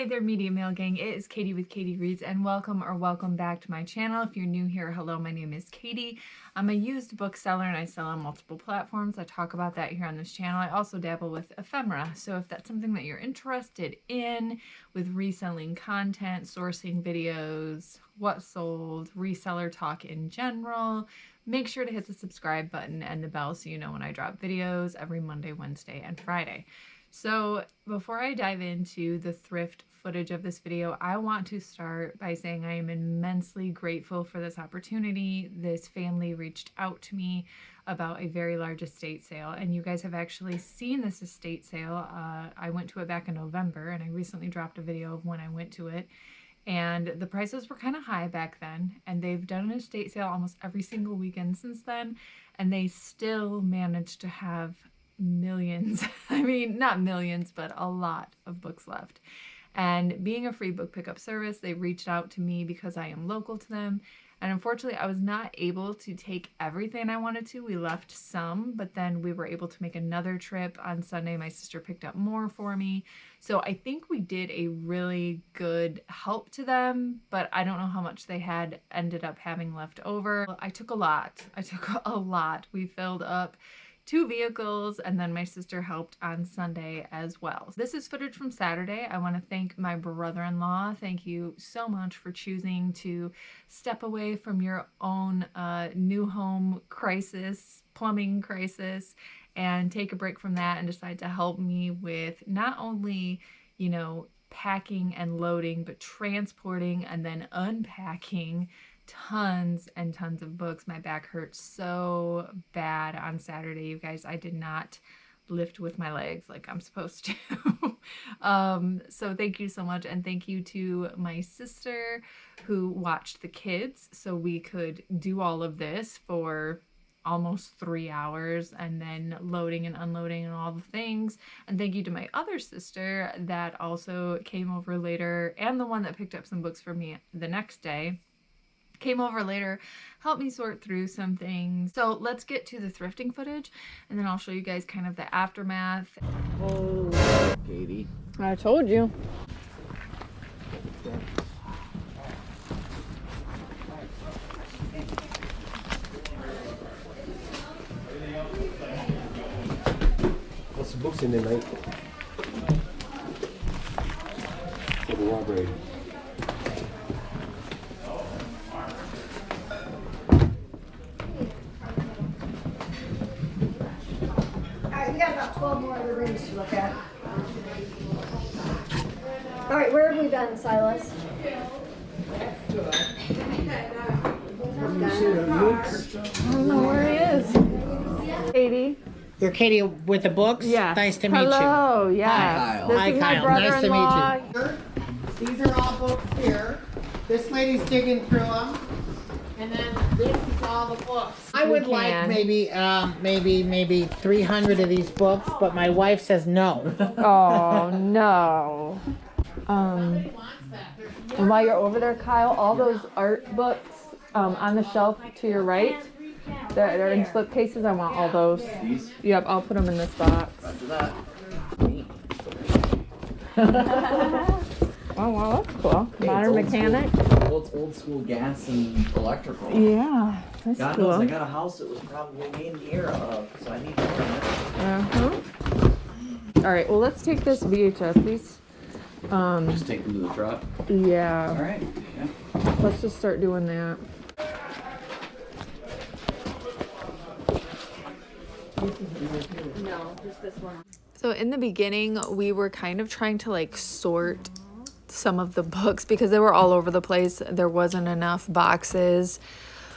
Hey there, Media Mail Gang. It is Katie with KateyReads, and welcome back to my channel. If you're new here, hello, my name is Katie. I'm a used bookseller and I sell on multiple platforms. I talk about that here on this channel. I also dabble with ephemera. So if that's something that you're interested in with reselling content, sourcing videos, what sold, reseller talk in general, make sure to hit the subscribe button and the bell so you know when I drop videos every Monday, Wednesday, and Friday. So before I dive into the thrift footage of this video, I want to start by saying I am immensely grateful for this opportunity. This family reached out to me about a very large estate sale, and you guys have actually seen this estate sale. I went to it back in November, and I recently dropped a video of when I went to it. And the prices were kind of high back then, and they've done an estate sale almost every single weekend since then, and they still managed to have millions, I mean, not millions, but a lot of books left. And being a free book pickup service, they reached out to me because I am local to them. And unfortunately, I was not able to take everything I wanted to. We left some, but then we were able to make another trip on Sunday. My sister picked up more for me. So I think we did a really good help to them, but I don't know how much they had ended up having left over. I took a lot. We filled up 2 vehicles, and then my sister helped on Sunday as well. This is footage from Saturday. I want to thank my brother-in-law. Thank you so much for choosing to step away from your own new home crisis, plumbing crisis, and take a break from that and decide to help me with not only, you know, packing and loading, but transporting and then unpacking tons and tons of books. My back hurt so bad on Saturday, you guys. I did not lift with my legs like I'm supposed to. So thank you so much, and thank you to my sister who watched the kids so we could do all of this for almost 3 hours, and then loading and unloading and all the things. And thank you to my other sister that also came over later, and the one that picked up some books for me the next day. Came over later, helped me sort through some things. So let's get to the thrifting footage, and then I'll show you guys kind of the aftermath. Oh, Katie. I told you. What's the books in there, mate? For the library. We got about 12 more other rooms to look at. All right, where have we been, Silas? I don't know where he is. Katie. You're Katie with the books? Yeah. Nice to meet Hello, you. yeah. Hi, Kyle. This Hi, is Kyle. my Nice to meet brother-in-law. These are all books here. This lady's digging through them. And then this is all the books. I would like maybe 300 of these books, but my wife says no. Oh, no. And while you're over there, Kyle, all those art books on the shelf to your right, they're in slipcases. I want all those. These? Yep, I'll put them in this box. After that. Oh, wow, that's cool. Hey, Modern it's mechanic. Well, it's old school gas and electrical. Yeah, that's God cool. knows I got a house that was probably made in the era of, so I need to learn it. All right, well, let's take this VHS. These, Just take them to the truck. yeah. All right. Yeah. Let's just start doing that. No, just this one. So in the beginning, we were kind of trying to like sort some of the books because they were all over the place. There wasn't enough boxes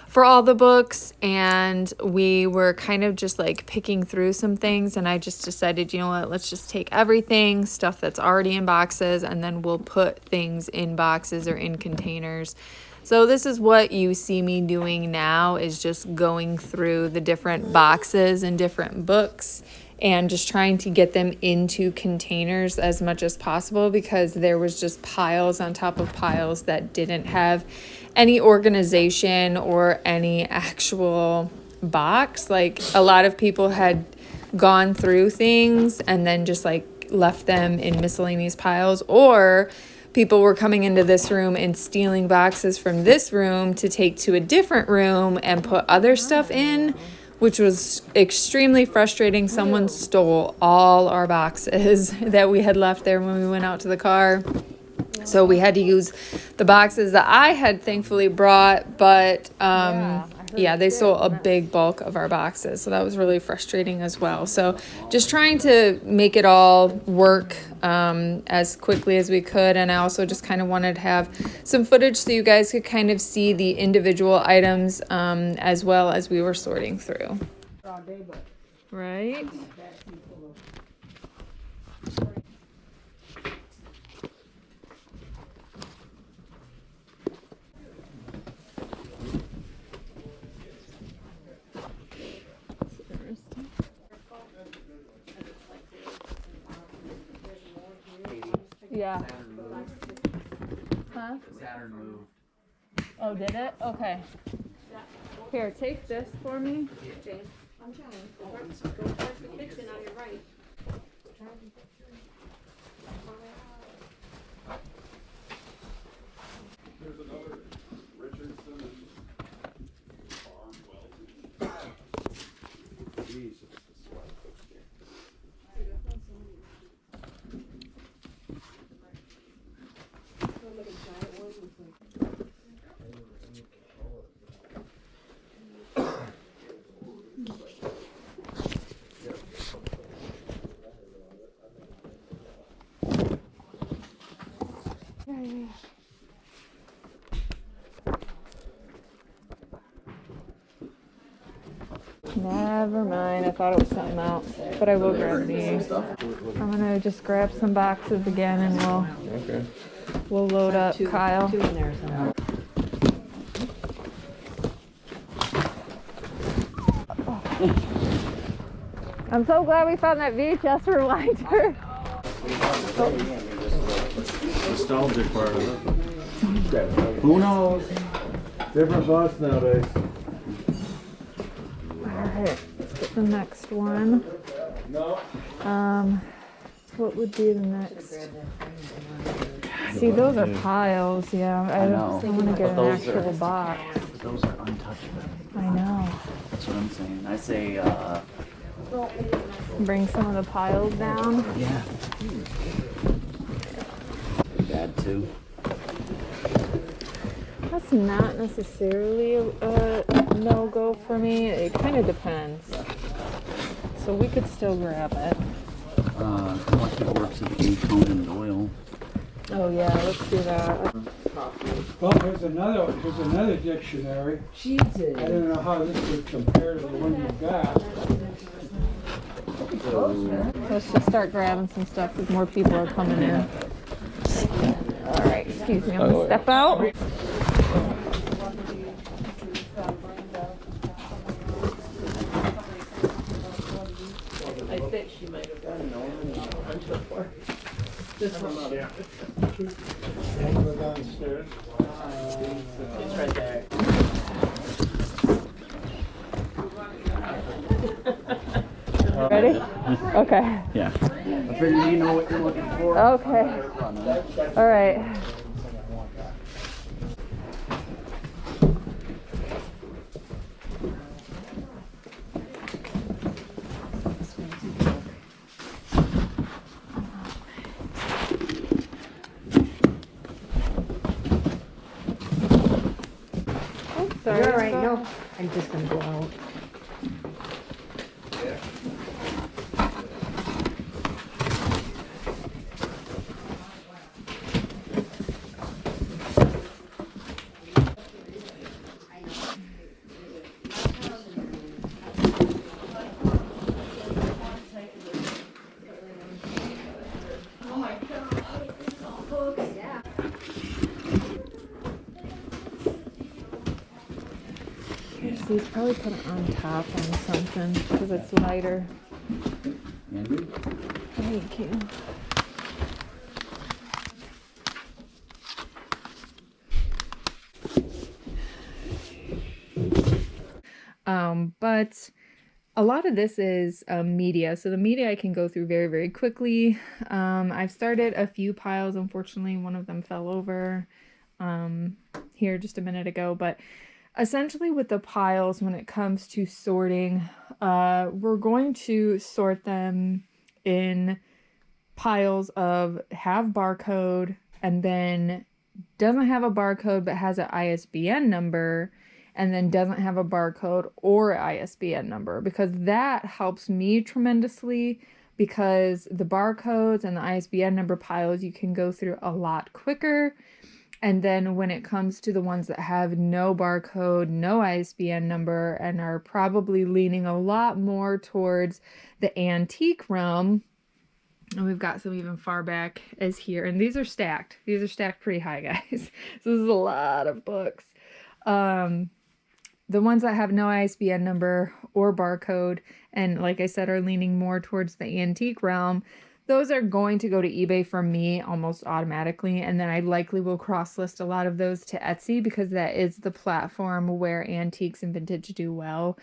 for all the books, and we were kind of just like picking through some things, and I just decided, you know what, let's just take everything, stuff that's already in boxes, and then we'll put things in boxes or in containers. So this is what you see me doing now, is just going through the different boxes and different books and just trying to get them into containers as much as possible, because there was just piles on top of piles that didn't have any organization or any actual box. Like, a lot of people had gone through things and then just like left them in miscellaneous piles, or people were coming into this room and stealing boxes from this room to take to a different room and put other stuff in, which was extremely frustrating. Someone stole all our boxes that we had left there when we went out to the car. So we had to use the boxes that I had thankfully brought, but yeah, they stole a big bulk of our boxes. So that was really frustrating as well. So just trying to make it all work as quickly as we could. And I also just kind of wanted to have some footage so you guys could kind of see the individual items as well as we were sorting through. Right? Yeah. Huh? Saturn moved. Oh, did it? Okay. Here, take this for me. I'm trying. Go towards the kitchen on your right. There's another Richardson and Farm Welding. Jesus, this one. Never mind, I thought it was something else, but I will grab these. I'm gonna just grab some boxes again and we'll load up Kyle. Two in there somewhere. I'm so glad we found that VHS reminder. Nostalgic part of it. Who knows? Different bus nowadays. Alright, let's get the next one. No. What would be the next? See, those are piles, yeah. I don't want to get an actual box. Those are untouchable. I know. That's what I'm saying. I say, Bring some of the piles down. yeah. Bad too. That's not necessarily a no-go for me. It kind of depends. So we could still grab it. Collective works of A. Conan Doyle. Oh yeah, let's do that. Well, there's another dictionary. I don't know how this would compare to the one you got. Let's just start grabbing some stuff because more people are coming in. All right, excuse me, I'm gonna step out. I think she might have done a bunch before. This one. Yeah. Go downstairs. It's right there. Ready? Okay. Yeah. I figure you know what you're looking for. Okay. All right. Oh, sorry. You're all right. No, I'm just gonna go out. So he's probably put it on top on something because it's lighter. Andrew? Thank you. But a lot of this is media. So the media I can go through very, very quickly. I've started a few piles. Unfortunately, one of them fell over here just a minute ago. But essentially with the piles, when it comes to sorting, we're going to sort them in piles of have barcode and then doesn't have a barcode but has an ISBN number, and then doesn't have a barcode or ISBN number, because that helps me tremendously, because the barcodes and the ISBN number piles you can go through a lot quicker. And then when it comes to the ones that have no barcode, no ISBN number, and are probably leaning a lot more towards the antique realm, and we've got some even far back as here, and these are stacked. These are stacked pretty high, guys. So this is a lot of books. The ones that have no ISBN number or barcode, and like I said, are leaning more towards the antique realm, those are going to go to eBay for me almost automatically. And then I likely will cross-list a lot of those to Etsy, because that is the platform where antiques and vintage do well,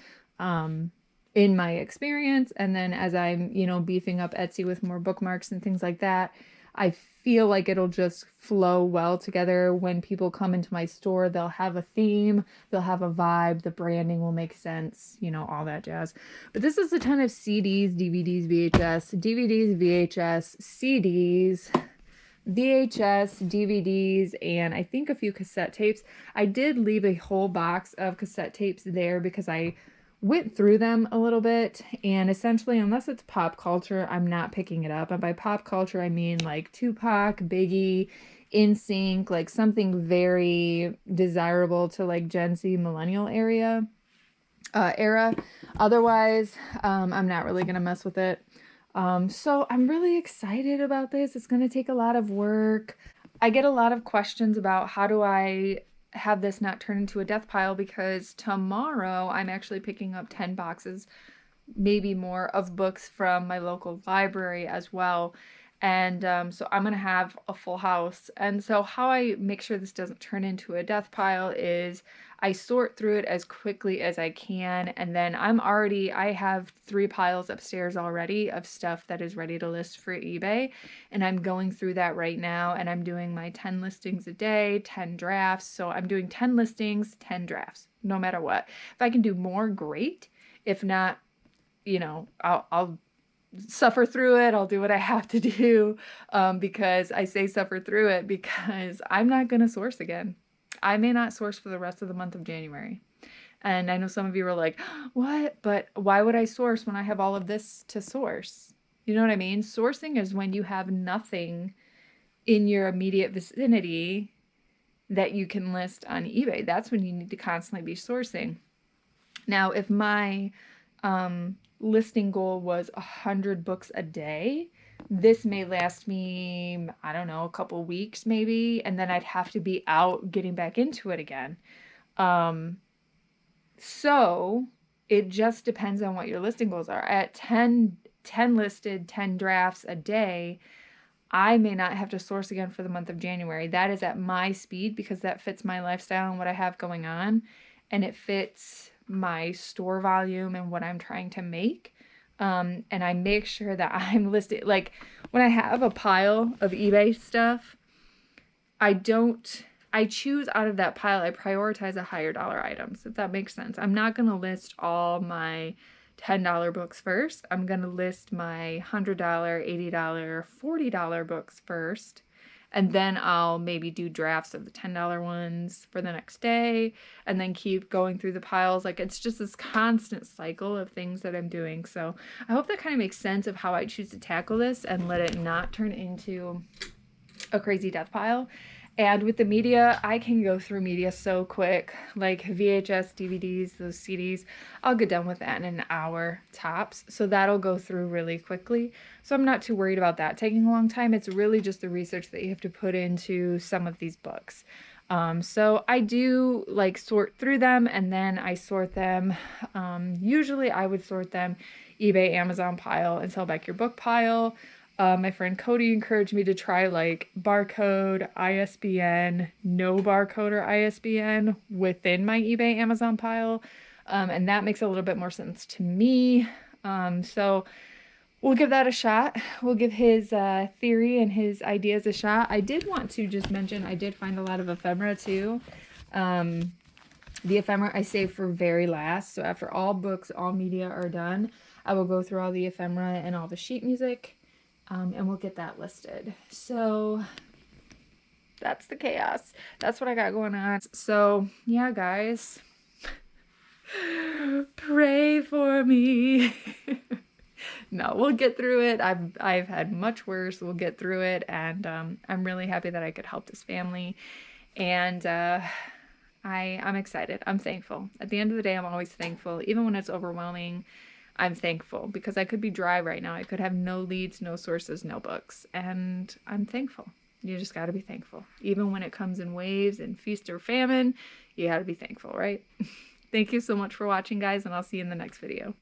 in my experience. And then as I'm, beefing up Etsy with more bookmarks and things like that, I feel like it'll just flow well together. When people come into my store, they'll have a theme, they'll have a vibe, the branding will make sense, all that jazz. But this is a ton of CDs, DVDs, VHS, CDs, VHS, DVDs, and I think a few cassette tapes. I did leave a whole box of cassette tapes there because I went through them a little bit, and essentially, unless it's pop culture, I'm not picking it up. And by pop culture, I mean like Tupac, Biggie, NSYNC, like something very desirable to like Gen Z millennial era. Otherwise, I'm not really gonna mess with it. So I'm really excited about this. It's gonna take a lot of work. I get a lot of questions about how do I have this not turn into a death pile, because tomorrow I'm actually picking up 10 boxes, maybe more, of books from my local library as well. And so I'm going to have a full house. And so how I make sure this doesn't turn into a death pile is I sort through it as quickly as I can. And then I have 3 piles upstairs already of stuff that is ready to list for eBay. And I'm going through that right now. And I'm doing my 10 listings a day, 10 drafts. So I'm doing 10 listings, 10 drafts, no matter what. If I can do more, great. If not, I'll suffer through it. I'll do what I have to do, because I say suffer through it because I'm not going to source again. I may not source for the rest of the month of January. And I know some of you are like, what? But why would I source when I have all of this to source? You know what I mean? Sourcing is when you have nothing in your immediate vicinity that you can list on eBay. That's when you need to constantly be sourcing. Now, if my listing goal was 100 books a day, this may last me, I don't know, a couple weeks maybe, and then I'd have to be out getting back into it again. So it just depends on what your listing goals are. At 10 listed, 10 drafts a day, I may not have to source again for the month of January. That is at my speed, because that fits my lifestyle and what I have going on, and it fits my store volume and what I'm trying to make. And I make sure that I'm listed. Like when I have a pile of eBay stuff, I choose out of that pile, I prioritize the higher dollar items, if that makes sense. I'm not going to list all my $10 books first. I'm going to list my $100, $80, $40 books first. And then I'll maybe do drafts of the $10 ones for the next day, and then keep going through the piles. Like, it's just this constant cycle of things that I'm doing. So I hope that kind of makes sense of how I choose to tackle this and let it not turn into a crazy death pile. And with the media, I can go through media so quick, like VHS, DVDs, those CDs. I'll get done with that in an hour tops. So that'll go through really quickly. So I'm not too worried about that taking a long time. It's really just the research that you have to put into some of these books. So I do like sort through them, and then I sort them. Usually I would sort them eBay, Amazon pile, and sell back your book pile. My friend Cody encouraged me to try like barcode, ISBN, no barcode or ISBN within my eBay, Amazon pile. And that makes a little bit more sense to me. So we'll give that a shot. We'll give his theory and his ideas a shot. I did want to just mention, I did find a lot of ephemera too. The ephemera I save for very last. So after all books, all media are done, I will go through all the ephemera and all the sheet music, and we'll get that listed. So that's the chaos. That's what I got going on. So yeah, guys, pray for me. No, we'll get through it. I've had much worse. We'll get through it, and I'm really happy that I could help this family, and I'm excited. I'm thankful. At the end of the day, I'm always thankful. Even when it's overwhelming, I'm thankful, because I could be dry right now. I could have no leads, no sources, no books, and I'm thankful. You just got to be thankful. Even when it comes in waves and feast or famine, you got to be thankful, right? Thank you so much for watching, guys, and I'll see you in the next video.